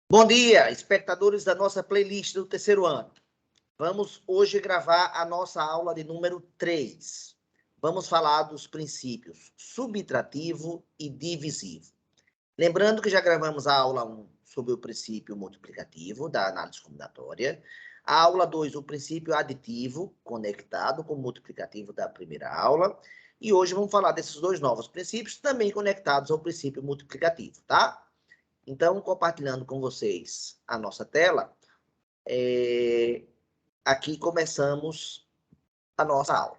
Bom dia, espectadores da nossa playlist do terceiro ano. Vamos hoje gravar a nossa aula de número 3. Vamos falar dos princípios subtrativo e divisivo. Lembrando que já gravamos a aula 1 sobre o princípio multiplicativo da análise combinatória. A aula 2, o princípio aditivo conectado com o multiplicativo da primeira aula. E hoje vamos falar desses dois novos princípios também conectados ao princípio multiplicativo, tá? Então, compartilhando com vocês a nossa tela, aqui começamos a nossa aula.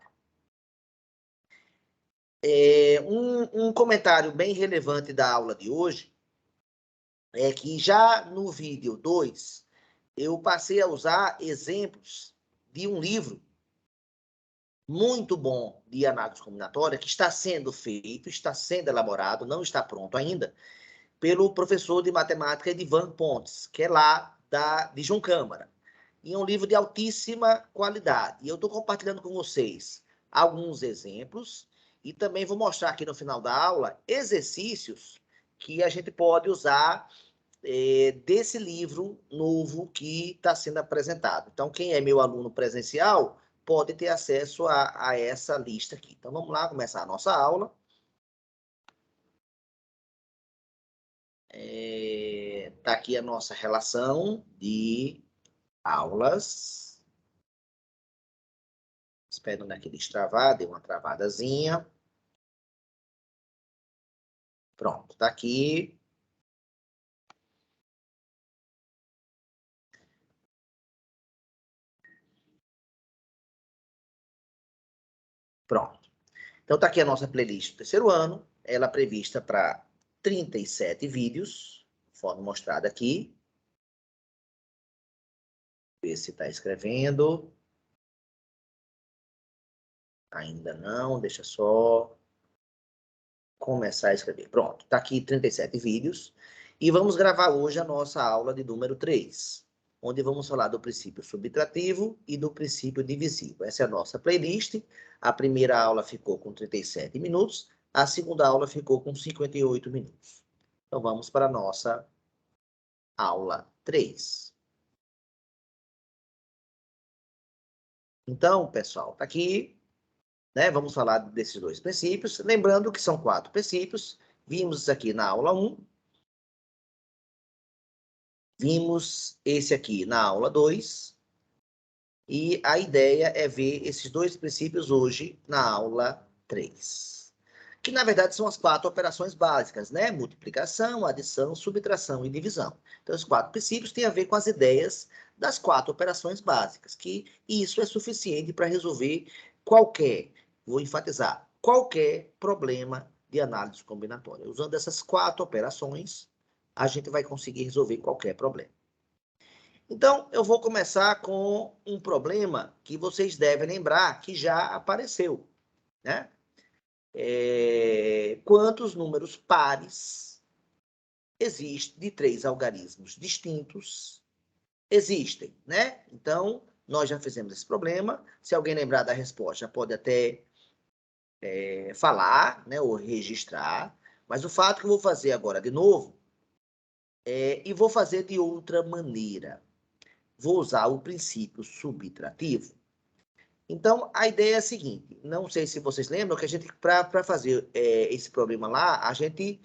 Um comentário bem relevante da aula de hoje é que já no vídeo 2, eu passei a usar exemplos de um livro muito bom de análise combinatória que está sendo feito, está sendo elaborado, não está pronto ainda, pelo professor de matemática Edivan Pontes, que é lá de João Câmara. E é um livro de altíssima qualidade. E eu estou compartilhando com vocês alguns exemplos e também vou mostrar aqui no final da aula exercícios que a gente pode usar desse livro novo que está sendo apresentado. Então, quem é meu aluno presencial pode ter acesso a essa lista aqui. Então, vamos lá começar a nossa aula. Está aqui a nossa relação de aulas. Espero aqui destravar, deu uma travadazinha. Pronto, está aqui. Pronto. Então, está aqui a nossa playlist do terceiro ano. Ela é prevista para 37 vídeos, conforme mostrado aqui. Ver se está escrevendo. Ainda não, deixa só começar a escrever. Pronto, está aqui 37 vídeos. E vamos gravar hoje a nossa aula de número 3, onde vamos falar do princípio subtrativo e do princípio divisivo. Essa é a nossa playlist. A primeira aula ficou com 37 minutos, a segunda aula ficou com 58 minutos. Então, vamos para a nossa aula 3. Então, pessoal, está aqui, né? Vamos falar desses dois princípios. Lembrando que são 4 princípios. Vimos isso aqui na aula 1. Vimos esse aqui na aula 2. E a ideia é ver esses dois princípios hoje na aula 3. Que, na verdade, são as 4 operações básicas, né? Multiplicação, adição, subtração e divisão. Então, os 4 princípios têm a ver com as ideias das 4 operações básicas, que isso é suficiente para resolver qualquer, vou enfatizar, qualquer problema de análise combinatória. Usando essas 4 operações, a gente vai conseguir resolver qualquer problema. Então, eu vou começar com um problema que vocês devem lembrar que já apareceu, né? Quantos números pares existem de 3 algarismos distintos? Existem, né? Então, nós já fizemos esse problema. Se alguém lembrar da resposta, já pode até falar, né, ou registrar. Mas o fato que eu vou fazer agora de novo, e vou fazer de outra maneira. Vou usar o princípio subtrativo. Então, a ideia é a seguinte, não sei se vocês lembram que a gente, para fazer esse problema lá, a gente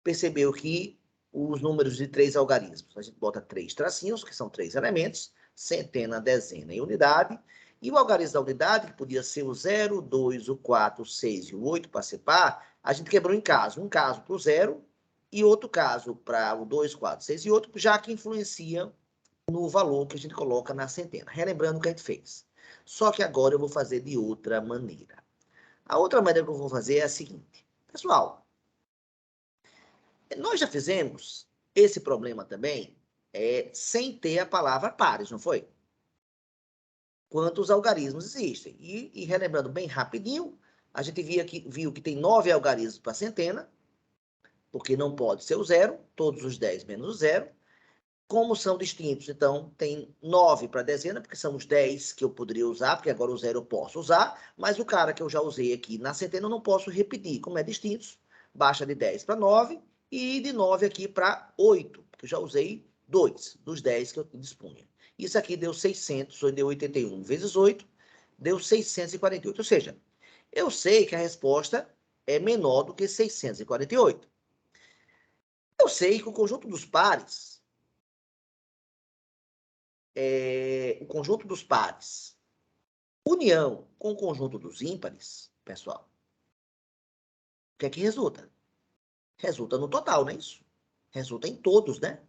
percebeu que os números de 3 algarismos, a gente bota 3 tracinhos, que são 3 elementos, centena, dezena e unidade, e o algarismo da unidade, que podia ser o 0, 2, o 4, o 6 e o 8 para ser par, a gente quebrou em caso, um caso para o 0 e outro caso para o 2, 4, 6 e 8, já que influencia no valor que a gente coloca na centena. Relembrando o que a gente fez. Só que agora eu vou fazer de outra maneira. A outra maneira que eu vou fazer é a seguinte. Pessoal, nós já fizemos esse problema também sem ter a palavra pares, não foi? Quantos algarismos existem? E relembrando bem rapidinho, a gente viu que tem 9 algarismos para centena, porque não pode ser o 0, todos os 10 menos o 0. Como são distintos, então, tem 9 para dezena, porque são os 10 que eu poderia usar, porque agora o 0 eu posso usar, mas o cara que eu já usei aqui na centena eu não posso repetir. Como é distintos, baixa de 10 para 9 e de 9 aqui para 8, porque eu já usei 2 dos 10 que eu dispunha. Isso aqui deu 600, ou deu 81 vezes 8, deu 648. Ou seja, eu sei que a resposta é menor do que 648. Eu sei que o conjunto dos pares, união com o conjunto dos ímpares, pessoal, o que é que resulta? Resulta no total, não é isso? Resulta em todos, né?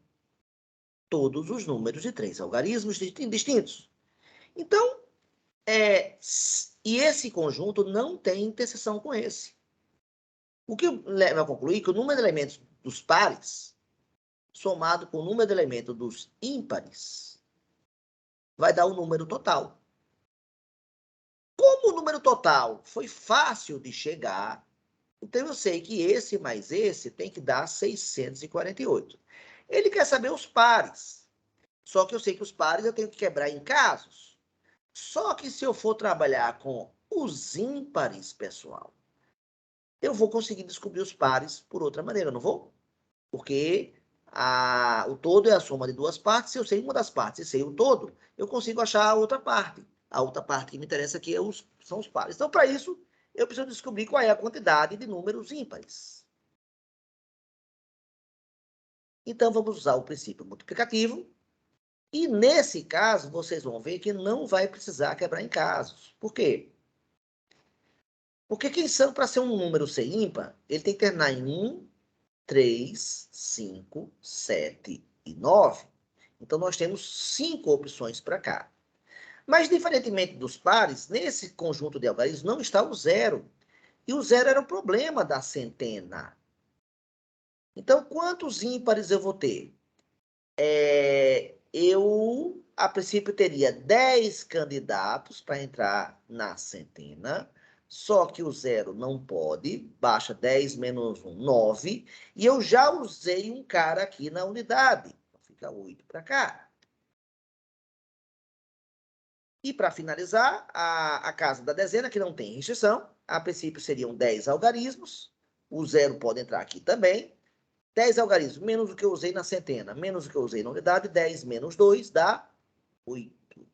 Todos os números de 3 algarismos distintos. Então, e esse conjunto não tem interseção com esse. O que leva a concluir que o número de elementos dos pares, somado com o número de elementos dos ímpares, vai dar o número total. Como o número total foi fácil de chegar, então eu sei que esse mais esse tem que dar 648. Ele quer saber os pares. Só que eu sei que os pares eu tenho que quebrar em casos. Só que se eu for trabalhar com os ímpares, pessoal, eu vou conseguir descobrir os pares por outra maneira, não vou? Porque o todo é a soma de duas partes. Se eu sei uma das partes e sei o todo, eu consigo achar a outra parte. A outra parte que me interessa aqui são os pares. Então, para isso, eu preciso descobrir qual é a quantidade de números ímpares. Então, vamos usar o princípio multiplicativo. E, nesse caso, vocês vão ver que não vai precisar quebrar em casos. Por quê? Porque para ser um número ser ímpar, ele tem que terminar em 1, 3, 5, 7 e 9. Então, nós temos 5 opções para cá. Mas, diferentemente dos pares, nesse conjunto de algarismos não está o zero. E o zero era o problema da centena. Então, quantos ímpares eu vou ter? Eu, a princípio, teria 10 candidatos para entrar na centena, só que o zero não pode, baixa 10 menos 1, 9, e eu já usei um cara aqui na unidade, então fica 8 para cá. E para finalizar, a casa da dezena, que não tem restrição, a princípio seriam 10 algarismos, o zero pode entrar aqui também, 10 algarismos, menos o que eu usei na centena, menos o que eu usei na unidade, 10 menos 2 dá 8.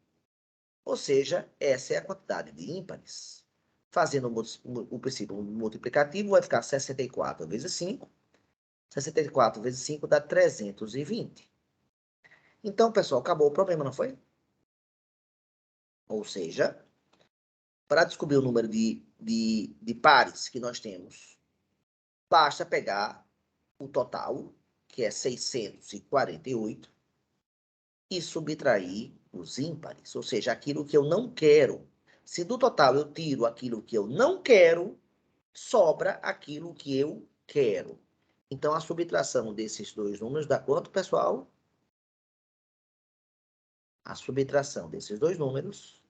Ou seja, essa é a quantidade de ímpares. Fazendo o princípio multiplicativo, vai ficar 64 vezes 5. 64 vezes 5 dá 320. Então, pessoal, acabou o problema, não foi? Ou seja, para descobrir o número de pares que nós temos, basta pegar o total, que é 648, e subtrair os ímpares, ou seja, aquilo que eu não quero. Se do total eu tiro aquilo que eu não quero, sobra aquilo que eu quero. Então, a subtração desses dois números dá quanto, pessoal? A subtração desses dois números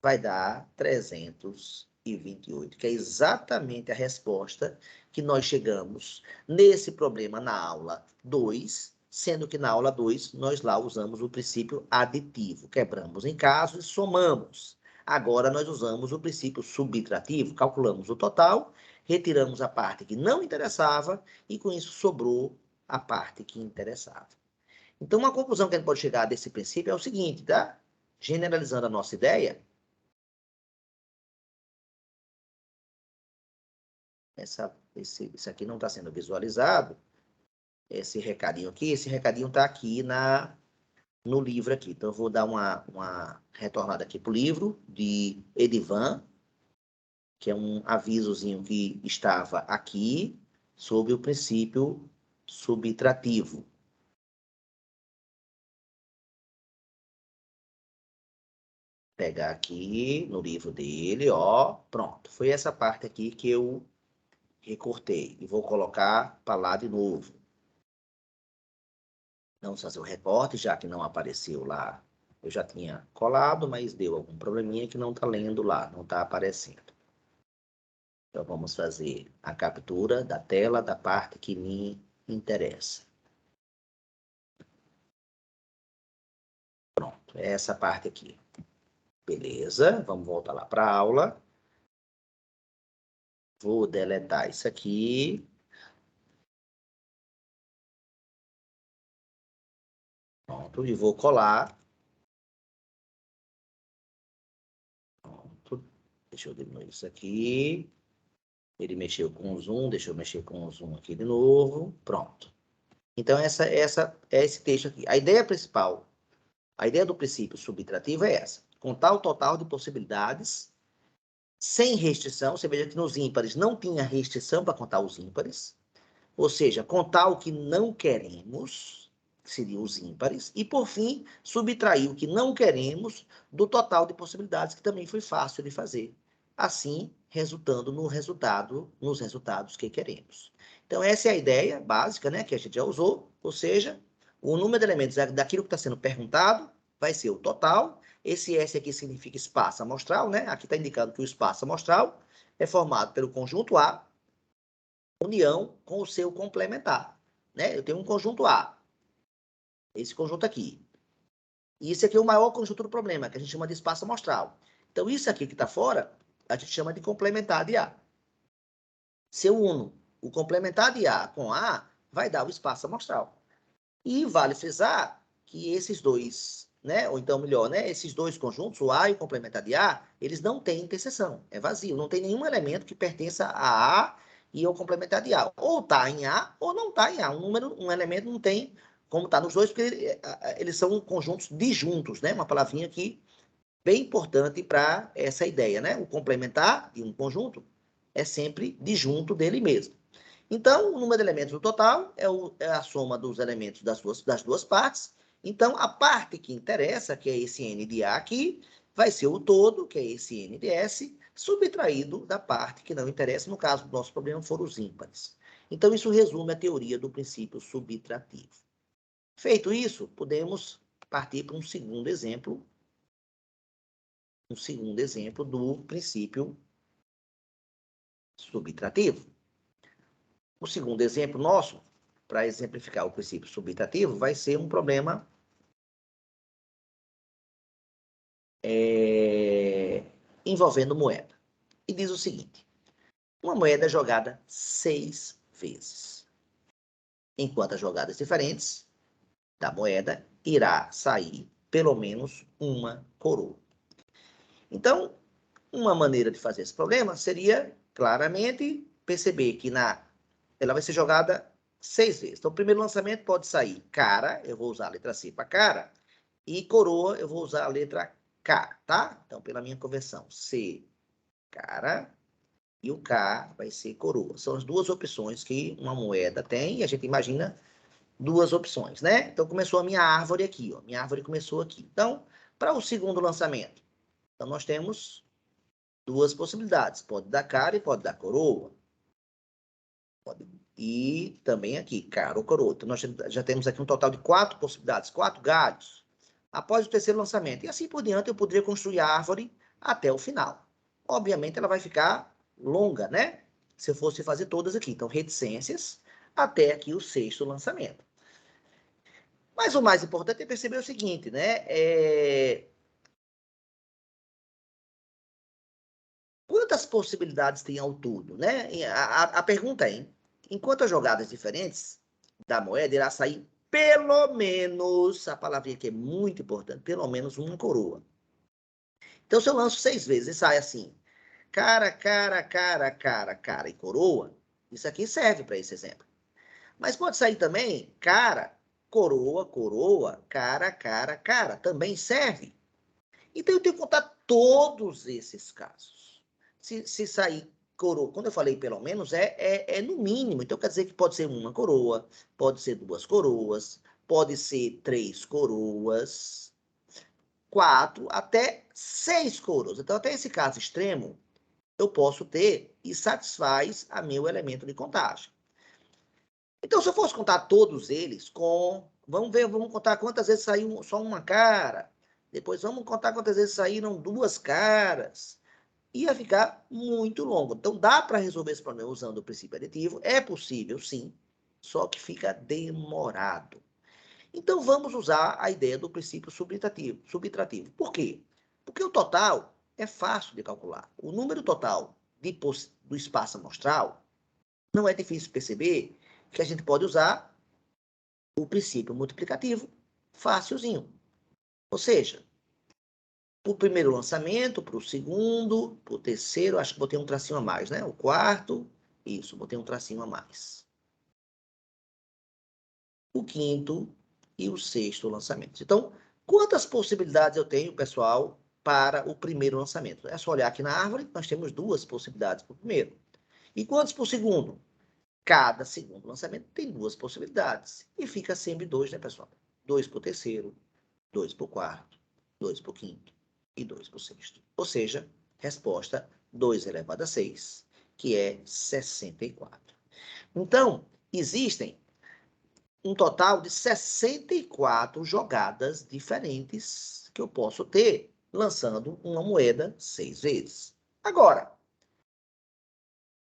vai dar 328, que é exatamente a resposta que nós chegamos nesse problema na aula 2, sendo que na aula 2 nós lá usamos o princípio aditivo, quebramos em casos e somamos. Agora nós usamos o princípio subtrativo, calculamos o total, retiramos a parte que não interessava e com isso sobrou a parte que interessava. Então, uma conclusão que a gente pode chegar desse princípio é o seguinte, tá? Generalizando a nossa ideia, esse aqui não está sendo visualizado, esse recadinho está aqui no livro aqui. Então, eu vou dar uma retornada aqui para o livro de Edivan, que é um avisozinho que estava aqui sobre o princípio subtrativo. Pegar aqui no livro dele, ó, pronto. Foi essa parte aqui que eu recortei e vou colocar para lá de novo. Vamos fazer o recorte, já que não apareceu lá. Eu já tinha colado, mas deu algum probleminha que não está lendo lá, não está aparecendo. Então, vamos fazer a captura da tela da parte que me interessa. Pronto, é essa parte aqui. Beleza, vamos voltar lá para a aula. Vou deletar isso aqui. Pronto, e vou colar. Pronto. Deixa eu diminuir isso aqui. Ele mexeu com o zoom, deixa eu mexer com o zoom aqui de novo. Pronto. Então, essa é esse texto aqui. A ideia principal, a ideia do princípio subtrativo é essa. Contar o total de possibilidades sem restrição. Você veja que nos ímpares não tinha restrição para contar os ímpares. Ou seja, contar o que não queremos, que seriam os ímpares. E, por fim, subtrair o que não queremos do total de possibilidades, que também foi fácil de fazer. Assim, resultando nos resultados que queremos. Então, essa é a ideia básica, né, que a gente já usou. Ou seja, o número de elementos daquilo que está sendo perguntado vai ser o total. Esse S aqui significa espaço amostral, né? Aqui está indicando que o espaço amostral é formado pelo conjunto A, união com o seu complementar, né? Eu tenho um conjunto A, esse conjunto aqui. E esse aqui é o maior conjunto do problema, que a gente chama de espaço amostral. Então, isso aqui que está fora, a gente chama de complementar de A. Se eu uno o complementar de A com A, vai dar o espaço amostral. E vale frisar que esses dois, né, ou então melhor, né, esses dois conjuntos, o A e o complementar de A, eles não têm interseção, é vazio, não tem nenhum elemento que pertença a A e ao complementar de A. Ou está em A ou não está em A. Um elemento não tem como está nos dois, porque eles são conjuntos disjuntos, né? Uma palavrinha aqui bem importante para essa ideia, né? O complementar de um conjunto é sempre disjunto dele mesmo. Então, o número de elementos do total é a soma dos elementos das duas partes. Então, a parte que interessa, que é esse n de A aqui, vai ser o todo, que é esse n de S, subtraído da parte que não interessa. No caso do nosso problema, foram os ímpares. Então, isso resume a teoria do princípio subtrativo. Feito isso, podemos partir para um segundo exemplo do princípio subtrativo. O segundo exemplo nosso, para exemplificar o princípio subtrativo, vai ser um problema envolvendo moeda. E diz o seguinte: uma moeda é jogada 6 vezes. Em quantas jogadas diferentes da moeda irá sair pelo menos uma coroa. Então, uma maneira de fazer esse problema seria claramente perceber que ela vai ser jogada 6 vezes. Então, o primeiro lançamento pode sair cara, eu vou usar a letra C para cara, e coroa, eu vou usar a letra K, tá? Então, pela minha conversão, C, cara, e o K vai ser coroa. São as duas opções que uma moeda tem, e a gente imagina duas opções, né? Então, começou a minha árvore aqui, ó. Minha árvore começou aqui. Então, para o segundo lançamento, então nós temos duas possibilidades. Pode dar cara e pode dar coroa. E também aqui, cara ou coroa. Então, nós já temos aqui um total de 4 possibilidades, 4 galhos. Após o terceiro lançamento. E assim por diante, eu poderia construir a árvore até o final. Obviamente, ela vai ficar longa, né? Se eu fosse fazer todas aqui. Então, reticências até aqui o sexto lançamento. Mas o mais importante é perceber o seguinte, né? Quantas possibilidades tem ao todo, né? A pergunta é, em quantas jogadas diferentes da moeda irá sair pelo menos, a palavrinha aqui é muito importante, pelo menos uma coroa. Então, se eu lanço 6 vezes e sai assim, cara, cara, cara, cara, cara e coroa, isso aqui serve para esse exemplo. Mas pode sair também cara, coroa, coroa, cara, cara, cara, também serve. Então, eu tenho que contar todos esses casos. Se sair coroa, quando eu falei pelo menos, é no mínimo. Então, quer dizer que pode ser uma coroa, pode ser 2 coroas, pode ser 3 coroas, 4, até 6 coroas. Então, até esse caso extremo, eu posso ter e satisfaz a meu elemento de contagem. Então, se eu fosse contar todos eles vamos contar quantas vezes saiu só uma cara. Depois vamos contar quantas vezes saíram 2 caras. Ia ficar muito longo. Então, dá para resolver esse problema usando o princípio aditivo? É possível, sim, só que fica demorado. Então, vamos usar a ideia do princípio subtrativo. Por quê? Porque o total é fácil de calcular. O número total do espaço amostral não é difícil perceber que a gente pode usar o princípio multiplicativo Facilzinho. Ou seja, o primeiro lançamento, para o segundo, para o terceiro, acho que botei um tracinho a mais, né? O quarto, isso, botei um tracinho a mais. O quinto e o sexto lançamento. Então, quantas possibilidades eu tenho, pessoal, para o primeiro lançamento? É só olhar aqui na árvore, nós temos 2 possibilidades para o primeiro. E quantos para o segundo? Cada segundo lançamento tem 2 possibilidades. E fica sempre 2, né, pessoal? 2 para o terceiro, 2 para o quarto, 2 para o quinto e 2 para o sexto. Ou seja, resposta 2 elevado a 6, que é 64. Então, existem um total de 64 jogadas diferentes que eu posso ter lançando uma moeda 6 vezes. Agora,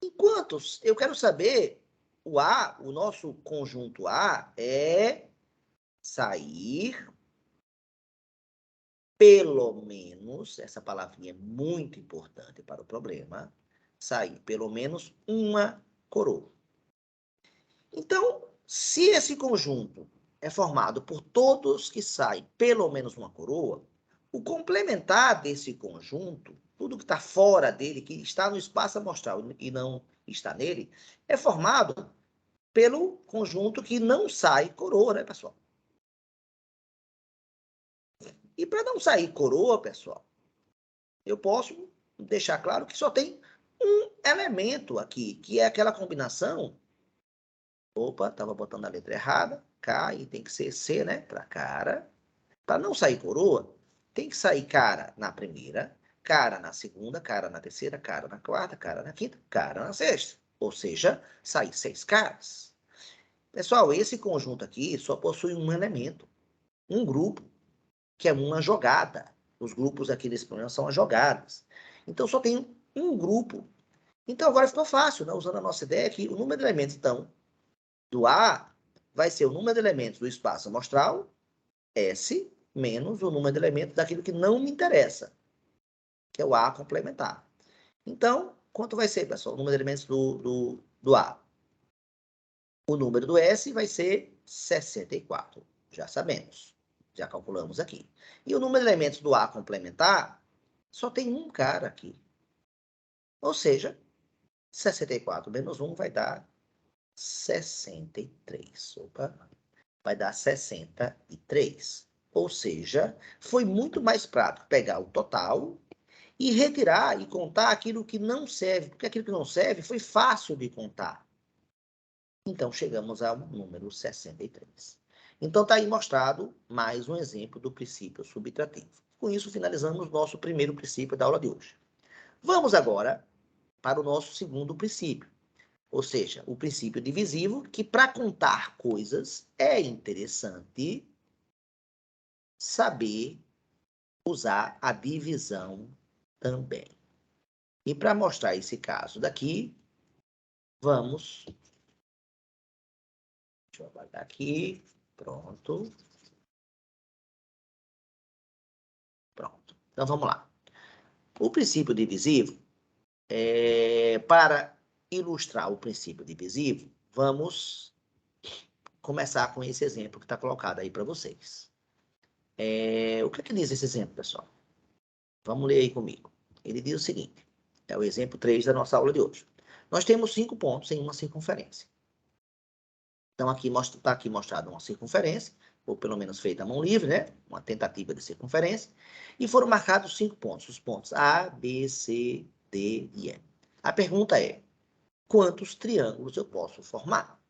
em quantos? Eu quero saber, o A, o nosso conjunto A é sair pelo menos, essa palavrinha é muito importante para o problema, sair pelo menos uma coroa. Então, se esse conjunto é formado por todos que saem pelo menos uma coroa, o complementar desse conjunto, tudo que está fora dele, que está no espaço amostral e não está nele, é formado pelo conjunto que não sai coroa, né, pessoal? E para não sair coroa, pessoal, eu posso deixar claro que só tem um elemento aqui, que é aquela combinação. Opa, estava botando a letra errada. K, e tem que ser C, né? Para cara. Para não sair coroa, tem que sair cara na primeira, cara na segunda, cara na terceira, cara na quarta, cara na quinta, cara na sexta. Ou seja, sair 6 caras. Pessoal, esse conjunto aqui só possui um elemento, um grupo, que é uma jogada. Os grupos aqui desse problema são as jogadas. Então, só tem um grupo. Então, agora ficou fácil, né? Usando a nossa ideia que o número de elementos, então, do A vai ser o número de elementos do espaço amostral, S, menos o número de elementos daquilo que não me interessa, que é o A complementar. Então, quanto vai ser, pessoal, o número de elementos do A? O número do S vai ser 64, já sabemos. Já calculamos aqui. E o número de elementos do A complementar só tem um cara aqui. Ou seja, 64 menos 1 vai dar 63. Opa, vai dar 63. Ou seja, foi muito mais prático pegar o total e retirar e contar aquilo que não serve, porque aquilo que não serve foi fácil de contar. Então, chegamos ao número 63. Então, está aí mostrado mais um exemplo do princípio subtrativo. Com isso, finalizamos nosso primeiro princípio da aula de hoje. Vamos agora para o nosso segundo princípio, ou seja, o princípio divisivo, que para contar coisas é interessante saber usar a divisão também. E para mostrar esse caso daqui, vamos... Deixa eu apagar aqui. Pronto. Pronto. Então, vamos lá. O princípio divisivo, para ilustrar o princípio divisivo, vamos começar com esse exemplo que está colocado aí para vocês. O que diz esse exemplo, pessoal? Vamos ler aí comigo. Ele diz o seguinte, é o exemplo 3 da nossa aula de hoje. Nós temos 5 pontos em uma circunferência. Então, aqui está aqui mostrado uma circunferência, ou pelo menos feita à mão livre, né? Uma tentativa de circunferência. E foram marcados 5 pontos, os pontos A, B, C, D e E. A pergunta é, quantos triângulos eu posso formar?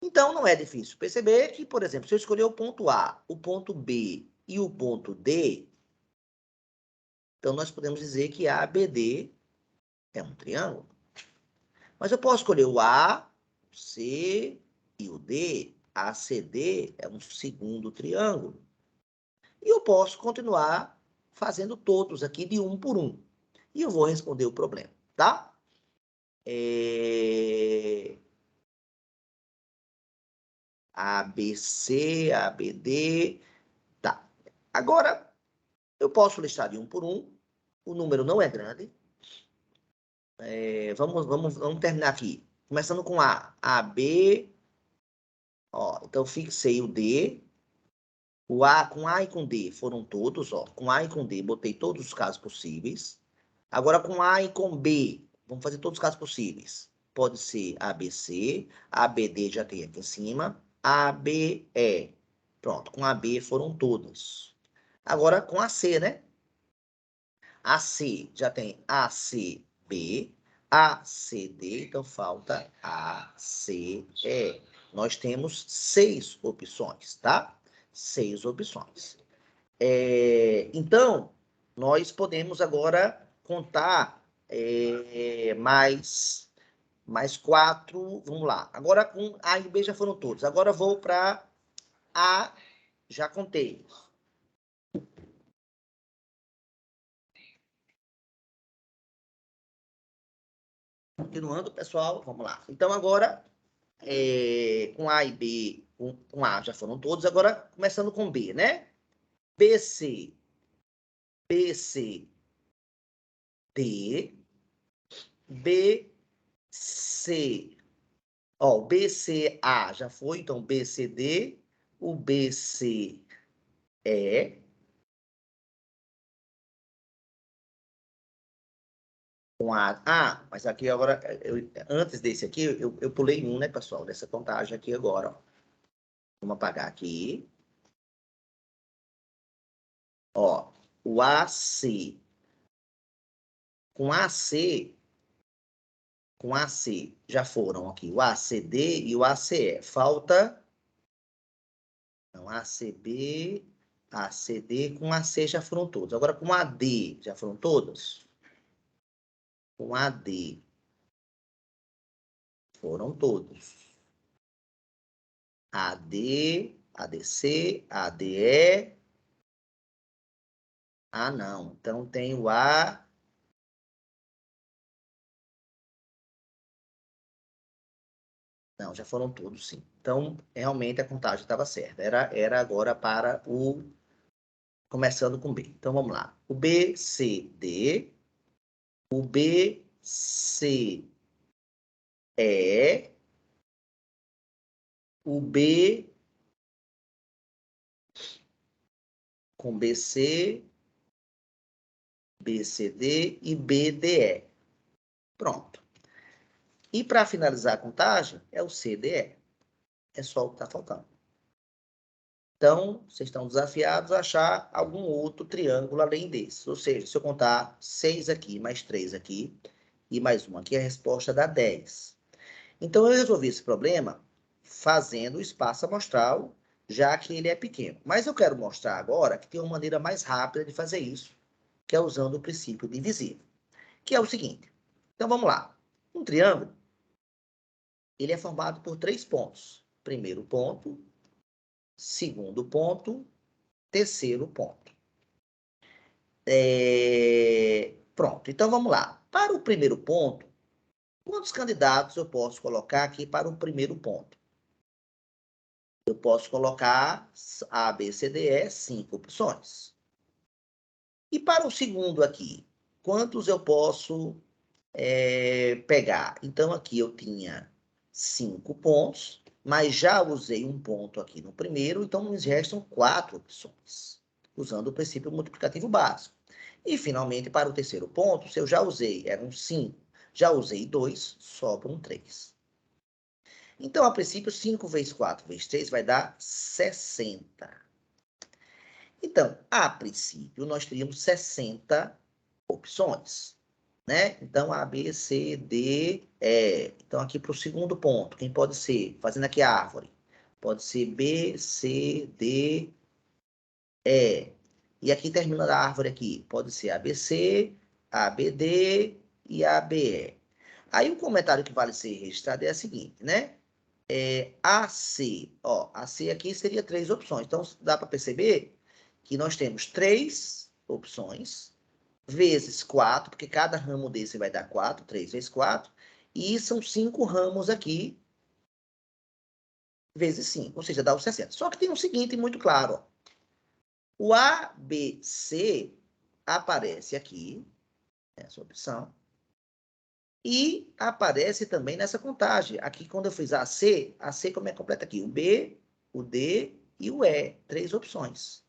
Então, não é difícil perceber que, por exemplo, se eu escolher o ponto A, o ponto B e o ponto D, então nós podemos dizer que ABD é um triângulo. Mas eu posso escolher o A, o C e o D. ACD é um segundo triângulo. E eu posso continuar fazendo todos aqui de um por um. E eu vou responder o problema, tá? ABC, ABD, tá. Agora, eu posso listar de um por um. O número não é grande. Vamos terminar aqui. Começando com A. AB. Ó, então, fixei o D. Com A e com D foram todos, ó. Com A e com D, botei todos os casos possíveis. Agora, com A e com B, vamos fazer todos os casos possíveis. Pode ser ABC, ABD já tem aqui em cima, ABE. Pronto, com AB foram todas. Agora, com AC, né? AC já tem ACB, ACD, então falta ACE. Nós temos 6 opções, tá? 6 opções. Então, nós podemos agora contar mais 4. Vamos lá. Agora, com A e B já foram todos. Agora, vou para A, já contei. Continuando, pessoal, vamos lá. Então, agora, com A e B, com A já foram todos. Agora, começando com B, né? BC, BC, D, BC. Ó, o BCA já foi, então BCD, o BCE. Com A. Ah, mas aqui agora, antes desse aqui, eu pulei um, né, pessoal? Dessa contagem aqui agora, ó. Vamos apagar aqui. Ó, o AC. Com AC, com AC já foram aqui o ACD e o ACE. Falta, não, ACB, ACD, com AC já foram todos. Agora, com AD, já foram todos? Com AD, foram todos. AD, ADC, ADE. Ah, não. Então, tem o A. Não, já foram todos, sim. Então, realmente a contagem estava certa. Era agora para o... Começando com B. Então, vamos lá. O B, C, D. O B, C, E. O B com BC, BCD e BDE. Pronto. E para finalizar a contagem, é o CDE. É só o que está faltando. Então, vocês estão desafiados a achar algum outro triângulo além desse. Ou seja, se eu contar 6 aqui, mais 3 aqui, e mais 1 aqui, a resposta dá 10. Então, eu resolvi esse problema fazendo o espaço amostral, já que ele é pequeno. Mas eu quero mostrar agora que tem uma maneira mais rápida de fazer isso, que é usando o princípio divisível, que é o seguinte. Então, vamos lá. Um triângulo, ele é formado por 3 pontos. Primeiro ponto, segundo ponto, terceiro ponto. Pronto, então vamos lá. Para o primeiro ponto, quantos candidatos eu posso colocar aqui para o primeiro ponto? Eu posso colocar A, B, C, D, E, 5 opções. E para o segundo aqui, quantos eu posso pegar? Então, aqui eu tinha 5 pontos, mas já usei um ponto aqui no primeiro, então nos restam 4 opções, usando o princípio multiplicativo básico. E, finalmente, para o terceiro ponto, se eu já usei, eram 5, já usei 2, sobram 3. Então, a princípio, 5 vezes 4 vezes 3 vai dar 60. Então, a princípio, nós teríamos 60 opções, né? Então, A, B, C, D, E. Então, aqui para o segundo ponto, quem pode ser? Fazendo aqui a árvore. Pode ser B, C, D, E. E aqui, terminando a árvore aqui, pode ser ABC, ABD e ABE. Aí, o comentário que vale ser registrado é o seguinte, né? AC, ó, AC aqui seria 3 opções. Então, dá para perceber que nós temos 3 opções, vezes 4, porque cada ramo desse vai dar 4, 3 vezes 4, e são 5 ramos aqui, vezes 5, ou seja, dá os 60. Só que tem um seguinte muito claro, ó. O ABC aparece aqui, essa opção, e aparece também nessa contagem. Aqui, quando eu fiz AC como é completa aqui? O B, o D e o E, 3 opções.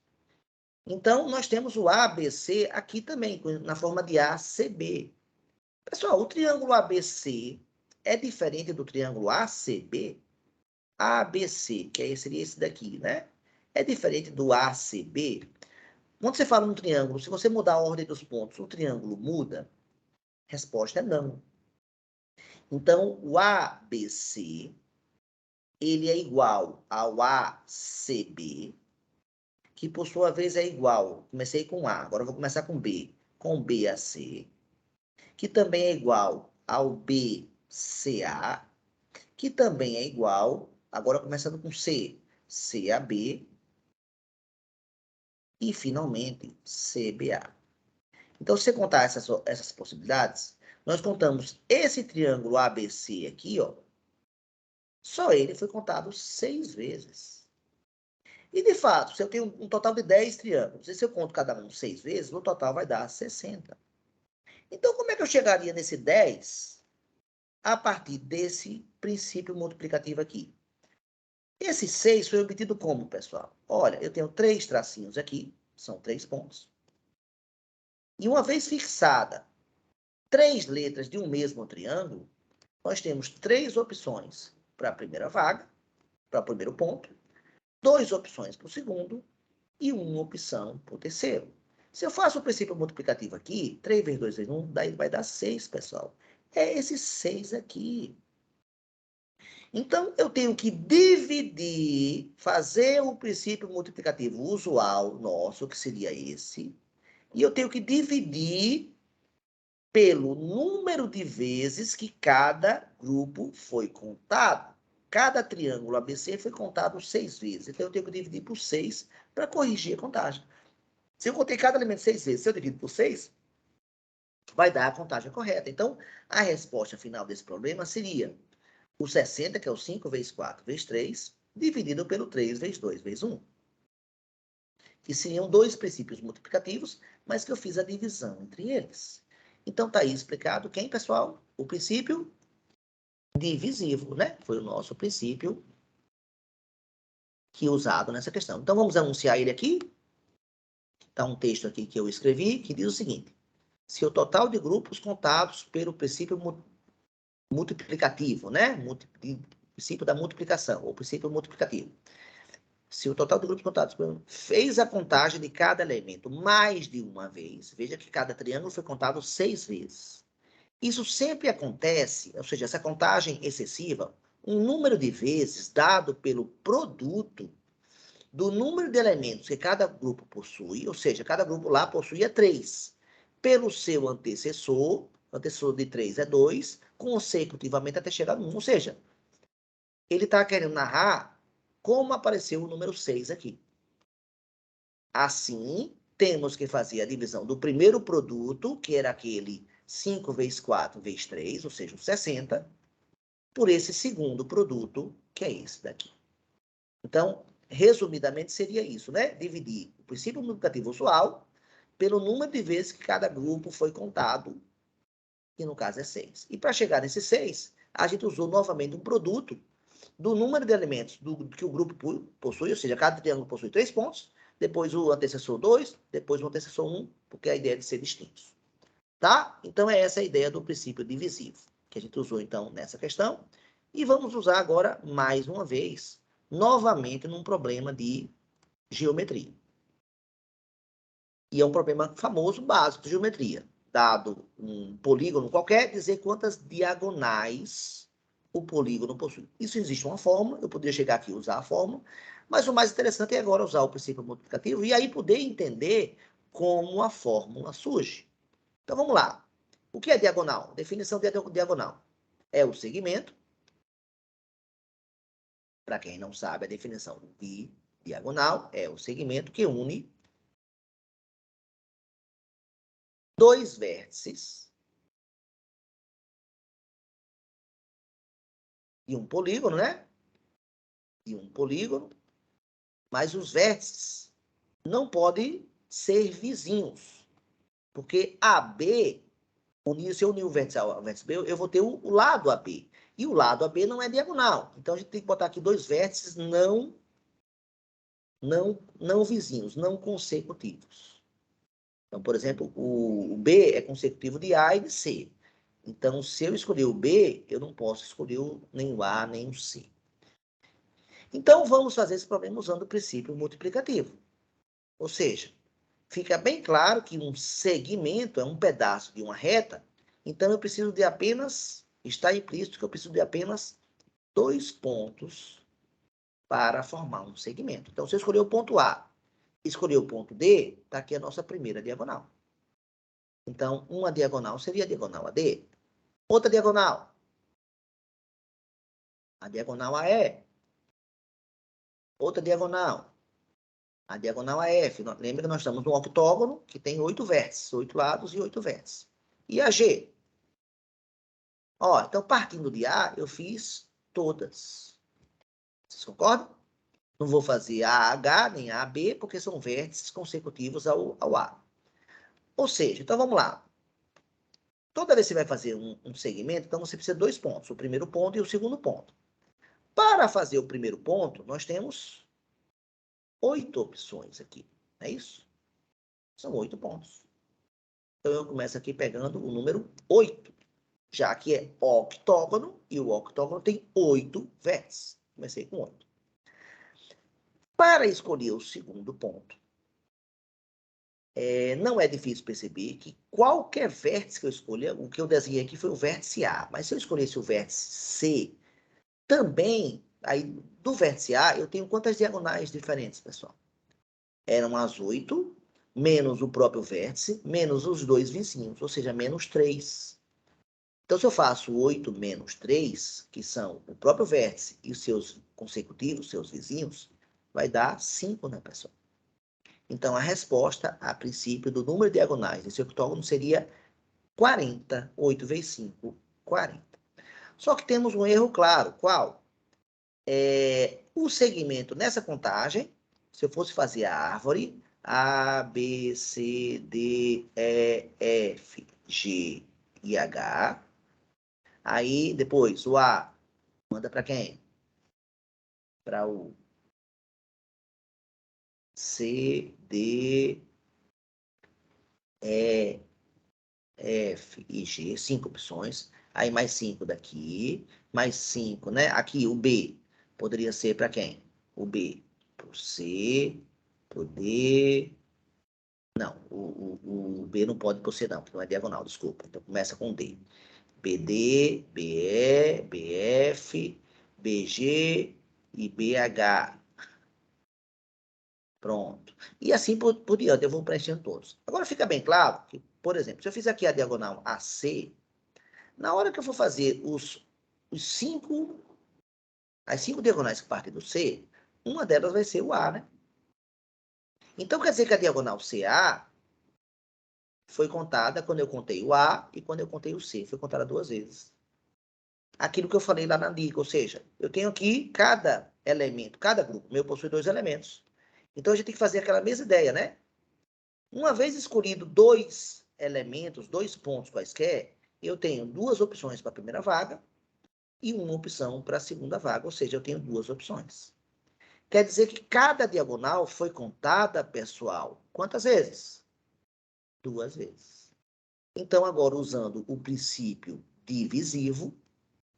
Então, nós temos o ABC aqui também, na forma de ACB. Pessoal, o triângulo ABC é diferente do triângulo ACB? ABC, que seria esse daqui, né? É diferente do ACB? Quando você fala um triângulo, se você mudar a ordem dos pontos, o triângulo muda? A resposta é não. Então, o ABC, ele é igual ao ACB, que por sua vez é igual, comecei com A, agora eu vou começar com B, com BAC, que também é igual ao BCA, que também é igual, agora começando com C, CAB, e finalmente CBA. Então, se você contar essas possibilidades, nós contamos esse triângulo ABC aqui, ó, só ele foi contado 6 vezes. E, de fato, se eu tenho um total de 10 triângulos, e se eu conto cada um 6 vezes, no total vai dar 60. Então, como é que eu chegaria nesse 10 a partir desse princípio multiplicativo aqui? Esse 6 foi obtido como, pessoal? Olha, eu tenho 3 tracinhos aqui, são 3 pontos. E uma vez fixada 3 letras de um mesmo triângulo, nós temos 3 opções para a primeira vaga, para o primeiro ponto, 2 opções para o segundo e 1 opção para o terceiro. Se eu faço o princípio multiplicativo aqui, 3 vezes 2 vezes 1, daí vai dar 6, pessoal. É esse 6 aqui. Então, eu tenho que dividir, fazer o princípio multiplicativo usual nosso, que seria esse, e eu tenho que dividir pelo número de vezes que cada grupo foi contado. Cada triângulo ABC foi contado 6 vezes. Então, eu tenho que dividir por 6 para corrigir a contagem. Se eu contei cada elemento 6 vezes, se eu divido por 6, vai dar a contagem correta. Então, a resposta final desse problema seria o 60, que é o 5 vezes 4 vezes 3, dividido pelo 3 vezes 2 vezes 1. Que seriam 2 princípios multiplicativos, mas que eu fiz a divisão entre eles. Então, está aí explicado quem, pessoal? O princípio divisivo, né? Foi o nosso princípio que é usado nessa questão. Então, vamos anunciar ele aqui. Está um texto aqui que eu escrevi, que diz o seguinte. Se o total de grupos contados pelo princípio multiplicativo, né? Princípio da multiplicação, ou princípio multiplicativo. Se o total de grupos contados fez a contagem de cada elemento mais de uma vez, veja que cada triângulo foi contado 6 vezes. Isso sempre acontece, ou seja, essa contagem excessiva, um número de vezes dado pelo produto do número de elementos que cada grupo possui, ou seja, cada grupo lá possuía 3, pelo seu antecessor, o antecessor de 3 é 2, consecutivamente até chegar no 1, ou seja, ele está querendo narrar como apareceu o número 6 aqui. Assim, temos que fazer a divisão do primeiro produto, que era aquele 5 vezes 4 vezes 3, ou seja, 60, por esse segundo produto, que é esse daqui. Então, resumidamente, seria isso, né? Dividir o princípio multiplicativo usual pelo número de vezes que cada grupo foi contado, que no caso é 6. E para chegar nesse 6, a gente usou novamente um produto do número de elementos que o grupo possui, ou seja, cada triângulo possui 3 pontos, depois o antecessor 2, depois o antecessor 1, porque a ideia é de ser distintos. Tá? Então, é essa a ideia do princípio divisivo, que a gente usou, então, nessa questão. E vamos usar agora, mais uma vez, novamente, num problema de geometria. E é um problema famoso, básico de geometria. Dado um polígono qualquer, dizer quantas diagonais o polígono possui. Isso existe uma fórmula, eu poderia chegar aqui e usar a fórmula, mas o mais interessante é agora usar o princípio multiplicativo e aí poder entender como a fórmula surge. Então, vamos lá. O que é diagonal? Definição de diagonal. É o segmento. Para quem não sabe, a definição de diagonal é o segmento que une 2 vértices de um polígono, né? De um polígono, mas os vértices não podem ser vizinhos, porque AB, se eu unir o vértice A ao vértice B, eu vou ter o lado AB. E o lado AB não é diagonal. Então, a gente tem que botar aqui 2 vértices não não vizinhos, não consecutivos. Então, por exemplo, o B é consecutivo de A e de C. Então, se eu escolher o B, eu não posso escolher nem o A, nem o C. Então, vamos fazer esse problema usando o princípio multiplicativo. Ou seja, fica bem claro que um segmento é um pedaço de uma reta, então eu preciso de apenas, está implícito que eu preciso de apenas 2 pontos para formar um segmento. Então, se eu escolher o ponto A e escolher o ponto D, está aqui a nossa primeira diagonal. Então, uma diagonal seria a diagonal AD. Outra diagonal. A diagonal AE. Outra diagonal. A diagonal AF. Lembra que nós estamos num octógono que tem 8 vértices, 8 lados e 8 vértices. E a G? Ó, então, partindo de A, eu fiz todas. Vocês concordam? Não vou fazer AH nem AB, porque são vértices consecutivos ao A. Ou seja, então vamos lá. Toda vez que você vai fazer um segmento, então você precisa de 2 pontos. O primeiro ponto e o segundo ponto. Para fazer o primeiro ponto, nós temos 8 opções aqui. Não é isso? São 8 pontos. Então, eu começo aqui pegando o número 8, já que é octógono, e o octógono tem 8 vértices. Comecei com 8. Para escolher o segundo ponto, não é difícil perceber que qualquer vértice que eu escolha, o que eu desenhei aqui foi o vértice A, mas se eu escolhesse o vértice C, também, aí do vértice A, eu tenho quantas diagonais diferentes, pessoal? Eram as 8, menos o próprio vértice, menos os 2 vizinhos, ou seja, menos 3. Então, se eu faço 8 menos 3, que são o próprio vértice e os seus consecutivos, seus vizinhos, vai dar 5, né, pessoal? Então, a resposta, a princípio, do número de diagonais desse octógono seria 40. 8 vezes 5, 40. Só que temos um erro claro. Qual? O segmento nessa contagem, se eu fosse fazer a árvore, A, B, C, D, E, F, G e H. Aí, depois, o A manda para quem? Para o C, D, E, F e G, 5 opções. Aí mais 5 daqui, mais 5, né? Aqui o B poderia ser para quem? O B para o C, para o D. Não, o B não pode por C não, porque não é diagonal, desculpa. Então começa com D. BD, BE, BF, BG e BH. Pronto. E assim por diante, eu vou preenchendo todos. Agora fica bem claro que, por exemplo, se eu fizer aqui a diagonal AC, na hora que eu for fazer as 5 diagonais que partem do C, uma delas vai ser o A, né? Então quer dizer que a diagonal CA foi contada quando eu contei o A e quando eu contei o C. Foi contada 2 vezes. Aquilo que eu falei lá na dica, ou seja, eu tenho aqui cada elemento, cada grupo meu possui 2 elementos. Então a gente tem que fazer aquela mesma ideia, né? Uma vez escolhido 2 elementos, 2 pontos quaisquer, eu tenho 2 opções para a primeira vaga e uma opção para a segunda vaga, ou seja, eu tenho 2 opções. Quer dizer que cada diagonal foi contada, pessoal, quantas vezes? 2 vezes. Então, agora, usando o princípio divisivo,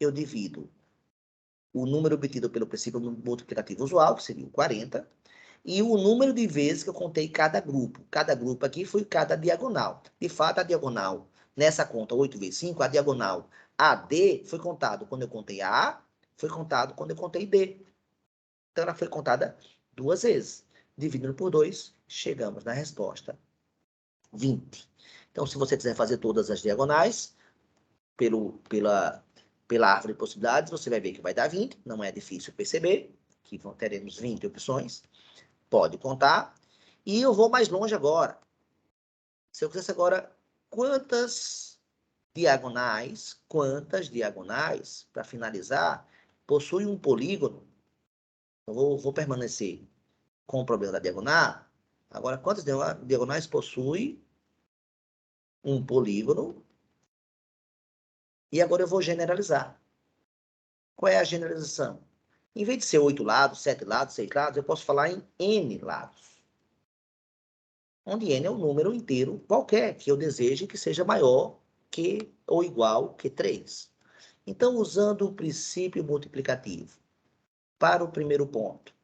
eu divido o número obtido pelo princípio multiplicativo usual, que seria o 40, e o número de vezes que eu contei cada grupo. Cada grupo aqui foi cada diagonal. De fato, a diagonal, nessa conta 8 vezes 5, a diagonal AD foi contado quando eu contei A, foi contado quando eu contei D. Então, ela foi contada 2 vezes. Dividindo por 2, chegamos na resposta 20. Então, se você quiser fazer todas as diagonais, pela árvore de possibilidades, você vai ver que vai dar 20. Não é difícil perceber que teremos 20 opções. Pode contar. E eu vou mais longe agora. Se eu quisesse agora, quantas diagonais, para finalizar, possui um polígono? Eu vou permanecer com o problema da diagonal. Agora, quantas diagonais possui um polígono? E agora eu vou generalizar. Qual é a generalização? Em vez de ser 8 lados, 7 lados, 6 lados, eu posso falar em N lados. Onde N é um número inteiro qualquer que eu deseje que seja maior que ou igual que 3. Então, usando o princípio multiplicativo para o primeiro ponto,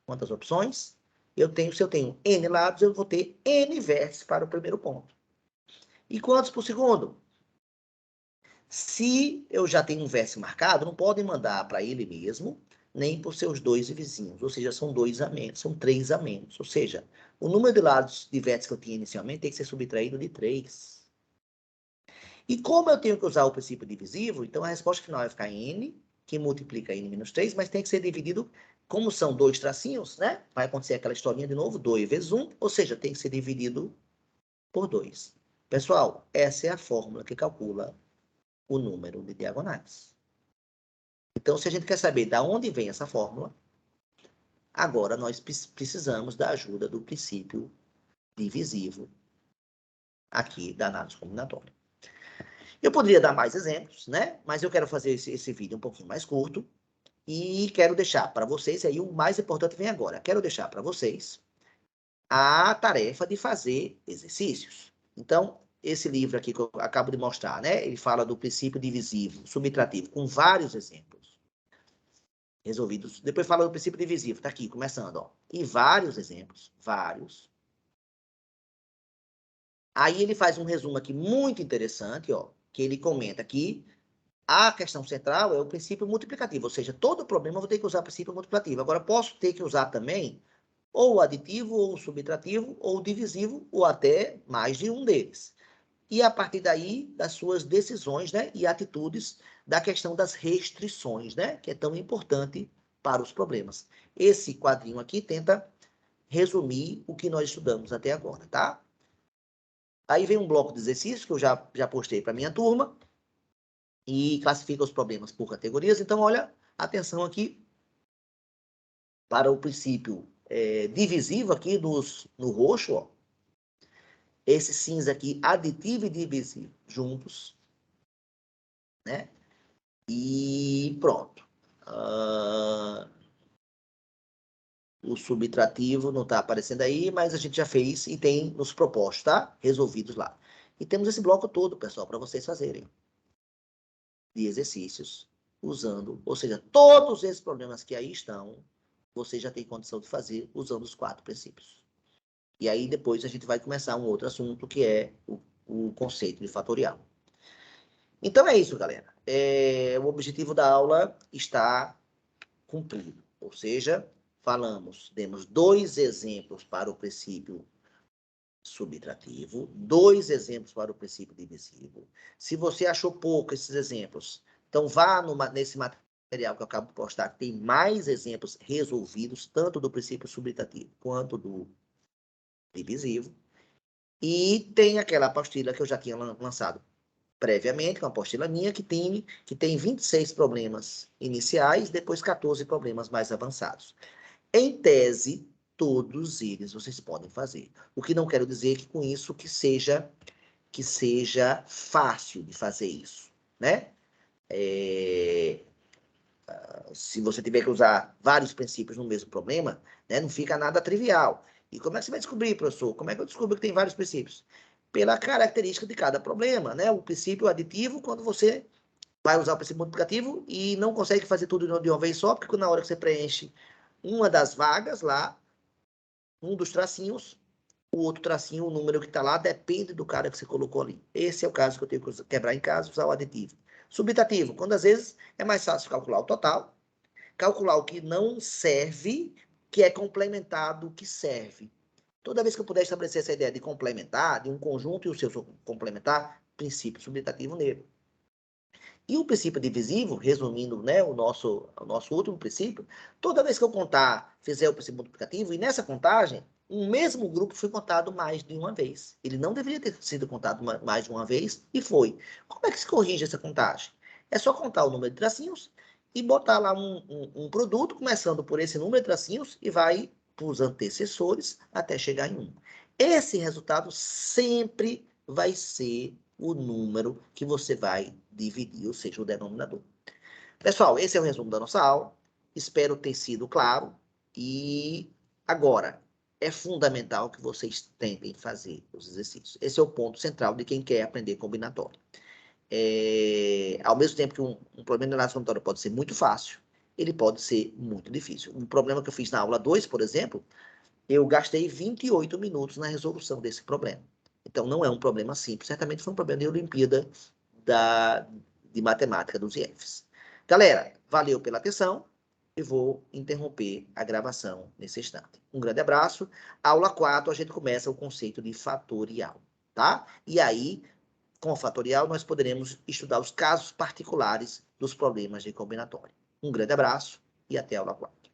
quantas opções? Se eu tenho N lados, eu vou ter N vértices para o primeiro ponto. E quantos por segundo? Se eu já tenho um vértice marcado, não podem mandar para ele mesmo, nem por seus dois vizinhos. Ou seja, são 2 a menos, são 3 a menos. Ou seja, o número de lados de vértices que eu tinha inicialmente tem que ser subtraído de 3. E como eu tenho que usar o princípio divisivo, então a resposta final vai ficar N, que multiplica N menos 3, mas tem que ser dividido, como são 2 tracinhos, né? Vai acontecer aquela historinha de novo, 2 vezes 1, ou seja, tem que ser dividido por 2. Pessoal, essa é a fórmula que calcula o número de diagonais. Então, se a gente quer saber de onde vem essa fórmula, agora nós precisamos da ajuda do princípio divisivo aqui da análise combinatória. Eu poderia dar mais exemplos, né? Mas eu quero fazer esse vídeo um pouquinho mais curto e quero deixar para vocês, aí o mais importante vem agora, quero deixar para vocês a tarefa de fazer exercícios. Então, esse livro aqui que eu acabo de mostrar, né? Ele fala do princípio divisivo, subtrativo, com vários exemplos resolvidos. Depois fala do princípio divisivo, tá aqui, começando, ó. E vários exemplos, vários. Aí ele faz um resumo aqui muito interessante, ó, que ele comenta aqui, a questão central é o princípio multiplicativo, ou seja, todo problema eu vou ter que usar o princípio multiplicativo. Agora, posso ter que usar também ou o aditivo, ou o subtrativo, ou o divisivo, ou até mais de um deles. E a partir daí, das suas decisões, né, e atitudes da questão das restrições, né, que é tão importante para os problemas. Esse quadrinho aqui tenta resumir o que nós estudamos até agora, tá? Aí vem um bloco de exercícios que eu já postei para minha turma e classifica os problemas por categorias. Então, olha, atenção aqui para o princípio divisivo aqui no roxo, ó. Esse cinza aqui, aditivo e divisivo juntos, né? E pronto. O subtrativo não está aparecendo aí, mas a gente já fez e tem nos propostos, tá? Resolvidos lá. E temos esse bloco todo, pessoal, para vocês fazerem. De exercícios, usando, ou seja, todos esses problemas que aí estão, você já tem condição de fazer usando os 4 princípios. E aí depois a gente vai começar um outro assunto, que é o conceito de fatorial. Então é isso, galera. O objetivo da aula está cumprido. Ou seja, demos 2 exemplos para o princípio subtrativo, 2 exemplos para o princípio divisivo. Se você achou pouco esses exemplos, então vá nesse material que eu acabo de postar, que tem mais exemplos resolvidos, tanto do princípio subtrativo quanto do divisivo. E tem aquela apostila que eu já tinha lançado previamente, uma apostila minha, que tem 26 problemas iniciais, depois 14 problemas mais avançados. Em tese, todos eles vocês podem fazer. O que não quero dizer que com isso que seja fácil de fazer isso, né? Se você tiver que usar vários princípios no mesmo problema, né, não fica nada trivial. E como é que você vai descobrir, professor? Como é que eu descubro que tem vários princípios? Pela característica de cada problema, né? O princípio aditivo, quando você vai usar o princípio multiplicativo e não consegue fazer tudo de uma vez só, porque na hora que você preenche uma das vagas lá, um dos tracinhos, o outro tracinho, o número que está lá, depende do cara que você colocou ali. Esse é o caso que eu tenho que quebrar em casa, usar o aditivo. Subtrativo, quando às vezes é mais fácil calcular o total, calcular o que não serve, que é complementar do que serve. Toda vez que eu puder estabelecer essa ideia de complementar, de um conjunto e o seu complementar, princípio subtrativo nele. E o princípio divisivo, resumindo, né, o nosso último princípio, toda vez que eu fizer o princípio multiplicativo, e nessa contagem, um mesmo grupo foi contado mais de uma vez. Ele não deveria ter sido contado mais de uma vez, e foi. Como é que se corrige essa contagem? É só contar o número de tracinhos e botar lá um produto, começando por esse número de tracinhos, e vai para os antecessores até chegar em 1. Esse resultado sempre vai ser o número que você vai dividir, ou seja, o denominador. Pessoal, esse é o resumo da nossa aula. Espero ter sido claro. E agora, é fundamental que vocês tentem fazer os exercícios. Esse é o ponto central de quem quer aprender combinatória. Ao mesmo tempo que um problema de análise combinatória pode ser muito fácil, ele pode ser muito difícil. Um problema que eu fiz na aula 2, por exemplo, eu gastei 28 minutos na resolução desse problema. Então, não é um problema simples. Certamente foi um problema de Olimpíada de Matemática dos IEFs. Galera, valeu pela atenção. Eu vou interromper a gravação nesse instante. Um grande abraço. Aula 4, a gente começa o conceito de fatorial, tá? E aí, com o fatorial, nós poderemos estudar os casos particulares dos problemas de combinatória. Um grande abraço e até a aula 4.